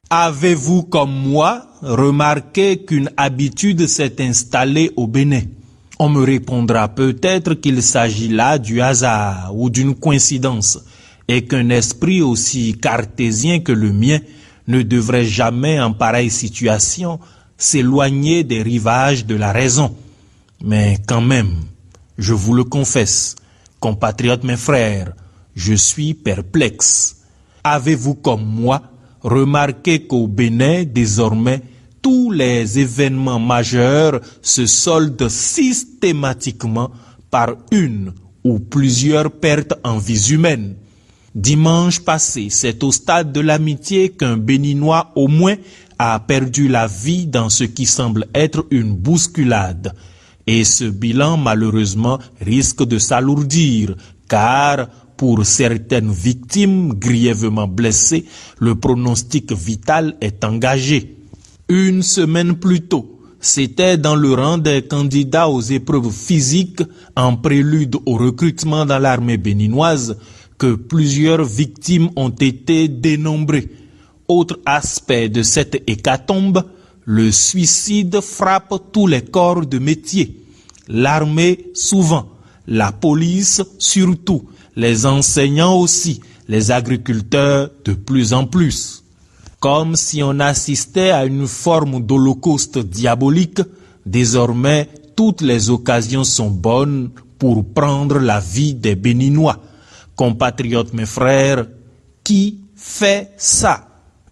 Avez-vous, comme moi, remarqué qu'une habitude s'est installée au Bénin? On me répondra peut-être qu'il s'agit là du hasard ou d'une coïncidence et qu'un esprit aussi cartésien que le mien ne devrait jamais en pareille situation s'éloigner des rivages de la raison. Mais quand même, je vous le confesse, compatriotes mes frères, je suis perplexe. Avez-vous comme moi remarqué qu'au Bénin, désormais, tous les événements majeurs se soldent systématiquement par une ou plusieurs pertes en vies humaines? Dimanche passé, c'est au stade de l'amitié qu'un Béninois au moins a perdu la vie dans ce qui semble être une bousculade. Et ce bilan, malheureusement, risque de s'alourdir, car pour certaines victimes grièvement blessées, le pronostic vital est engagé. Une semaine plus tôt, c'était dans le rang des candidats aux épreuves physiques en prélude au recrutement dans l'armée béninoise que plusieurs victimes ont été dénombrées. Autre aspect de cette hécatombe, le suicide frappe tous les corps de métier. L'armée souvent, la police surtout, les enseignants aussi, les agriculteurs de plus en plus. Comme si on assistait à une forme d'holocauste diabolique, désormais toutes les occasions sont bonnes pour prendre la vie des Béninois. Compatriotes mes frères, qui fait ça?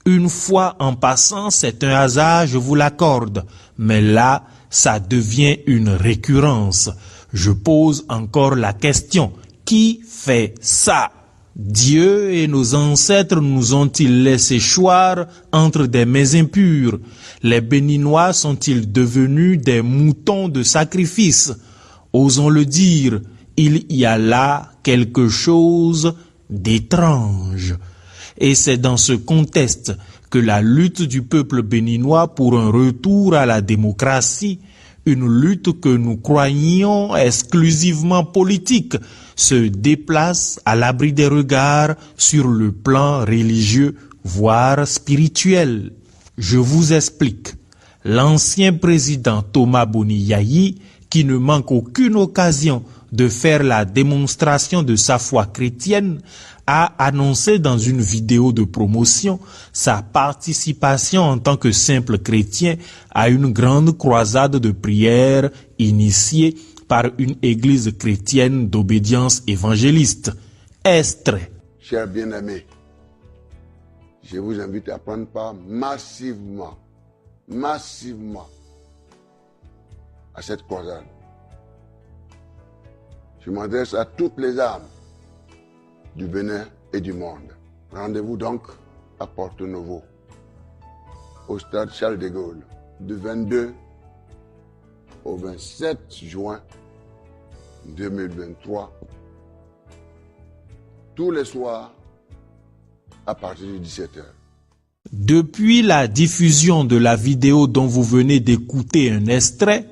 Une fois en passant, c'est un hasard, je vous l'accorde, mais là, ça devient une récurrence. Je pose encore la question, qui fait ça? Dieu et nos ancêtres nous ont-ils laissé choir entre des mains impures? Les Béninois sont-ils devenus des moutons de sacrifice? Osons le dire, il y a là quelque chose d'étrange. Et c'est dans ce contexte que la lutte du peuple béninois pour un retour à la démocratie, une lutte que nous croyions exclusivement politique, se déplace à l'abri des regards sur le plan religieux, voire spirituel. Je vous explique. L'ancien président Thomas Boni Yayi, qui ne manque aucune occasion de faire la démonstration de sa foi chrétienne, a annoncé dans une vidéo de promotion sa participation en tant que simple chrétien à une grande croisade de prière initiée par une église chrétienne d'obédience évangéliste. Extrait. Chers bien-aimés, je vous invite à prendre part massivement à cette croisade. Je m'adresse à toutes les âmes du Bénin et du monde. Rendez-vous donc à Porto Novo, au stade Charles de Gaulle, du 22 au 27 juin 2023, tous les soirs à partir de 17h. Depuis la diffusion de la vidéo dont vous venez d'écouter un extrait,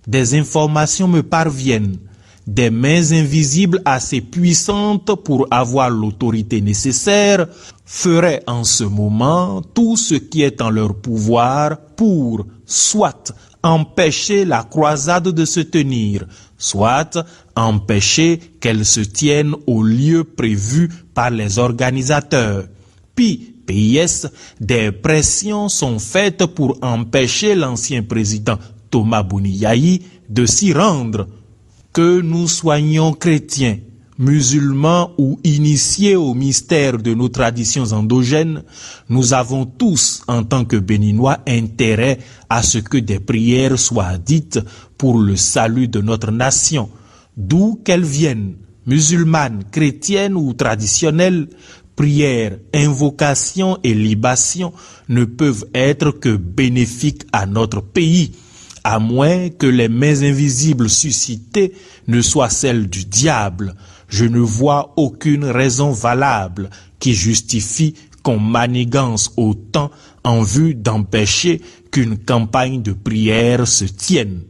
des informations me parviennent. Des mains invisibles assez puissantes pour avoir l'autorité nécessaire feraient en ce moment tout ce qui est en leur pouvoir pour soit empêcher la croisade de se tenir, soit empêcher qu'elle se tienne au lieu prévu par les organisateurs. Puis, PS, des pressions sont faites pour empêcher l'ancien président Thomas Boni Yayi de s'y rendre. Que nous soyons chrétiens, musulmans ou initiés au mystère de nos traditions endogènes, nous avons tous, en tant que Béninois, intérêt à ce que des prières soient dites pour le salut de notre nation, d'où qu'elles viennent, musulmanes, chrétiennes ou traditionnelles. Prières, invocations et libations ne peuvent être que bénéfiques à notre pays, à moins que les mains invisibles suscitées ne soient celles du diable. Je ne vois aucune raison valable qui justifie qu'on manigance autant en vue d'empêcher qu'une campagne de prière se tienne.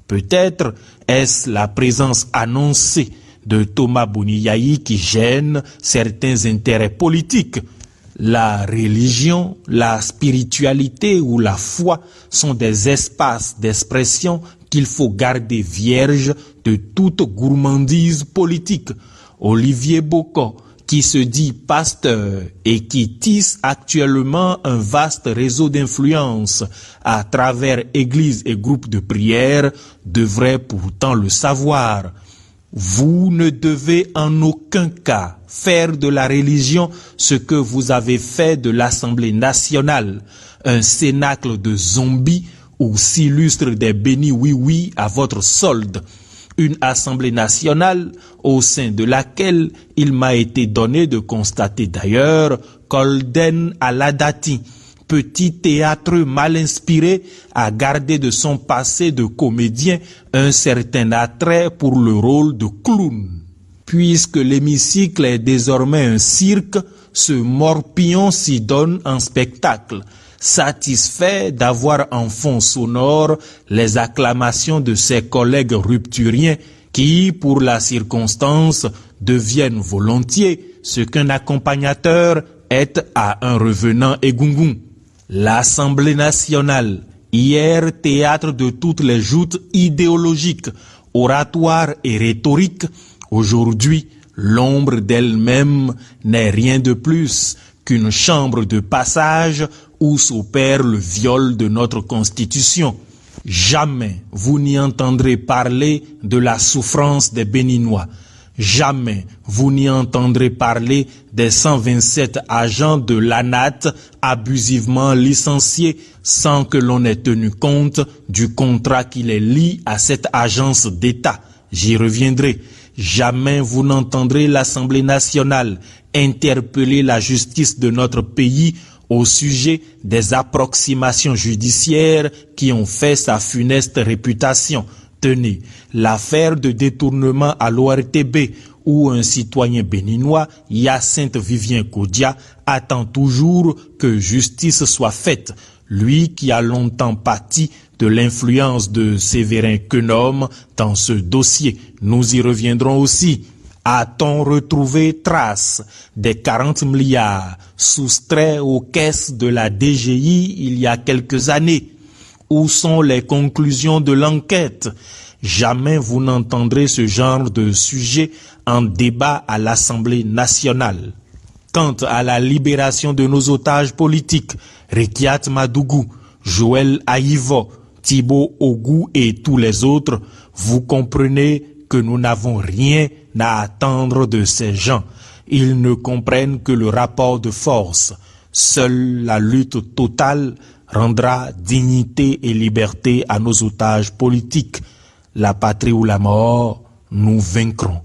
Peut-être est-ce la présence annoncée de Thomas Boniyayi qui gêne certains intérêts politiques. La religion, la spiritualité ou la foi sont des espaces d'expression qu'il faut garder vierges de toute gourmandise politique. Olivier Bocco, qui se dit pasteur et qui tisse actuellement un vaste réseau d'influence à travers églises et groupes de prière, devrait pourtant le savoir. Vous ne devez en aucun cas faire de la religion ce que vous avez fait de l'Assemblée nationale, un cénacle de zombies où s'illustrent des bénis oui-oui à votre solde. Une Assemblée nationale au sein de laquelle il m'a été donné de constater d'ailleurs qu'Olden Aladati, petit théâtre mal inspiré, a gardé de son passé de comédien un certain attrait pour le rôle de clown. Puisque l'hémicycle est désormais un cirque, ce morpion s'y donne en spectacle, satisfait d'avoir en fond sonore les acclamations de ses collègues rupturiens qui, pour la circonstance, deviennent volontiers ce qu'un accompagnateur est à un revenant égungun. L'Assemblée nationale, hier théâtre de toutes les joutes idéologiques, oratoires et rhétoriques, aujourd'hui, l'ombre d'elle-même n'est rien de plus qu'une chambre de passage où s'opère le viol de notre Constitution. Jamais vous n'y entendrez parler de la souffrance des Béninois. Jamais vous n'y entendrez parler des 127 agents de l'ANAT abusivement licenciés sans que l'on ait tenu compte du contrat qui les lie à cette agence d'État. J'y reviendrai. Jamais vous n'entendrez l'Assemblée nationale interpeller la justice de notre pays au sujet des approximations judiciaires qui ont fait sa funeste réputation. Tenez, l'affaire de détournement à l'ORTB où un citoyen béninois, Hyacinthe Vivien Kodia, attend toujours que justice soit faite. Lui qui a longtemps pâti de l'influence de Séverin Quenom dans ce dossier. Nous y reviendrons aussi. A-t-on retrouvé trace des 40 milliards soustraits aux caisses de la DGI il y a quelques années? Où sont les conclusions de l'enquête? Jamais vous n'entendrez ce genre de sujet en débat à l'Assemblée nationale. Quant à la libération de nos otages politiques, Rekiat Madougou, Joël Aïvo, Thibaut Ogou et tous les autres, vous comprenez que nous n'avons rien à attendre de ces gens. Ils ne comprennent que le rapport de force. Seule la lutte totale rendra dignité et liberté à nos otages politiques. La patrie ou la mort, nous vaincrons.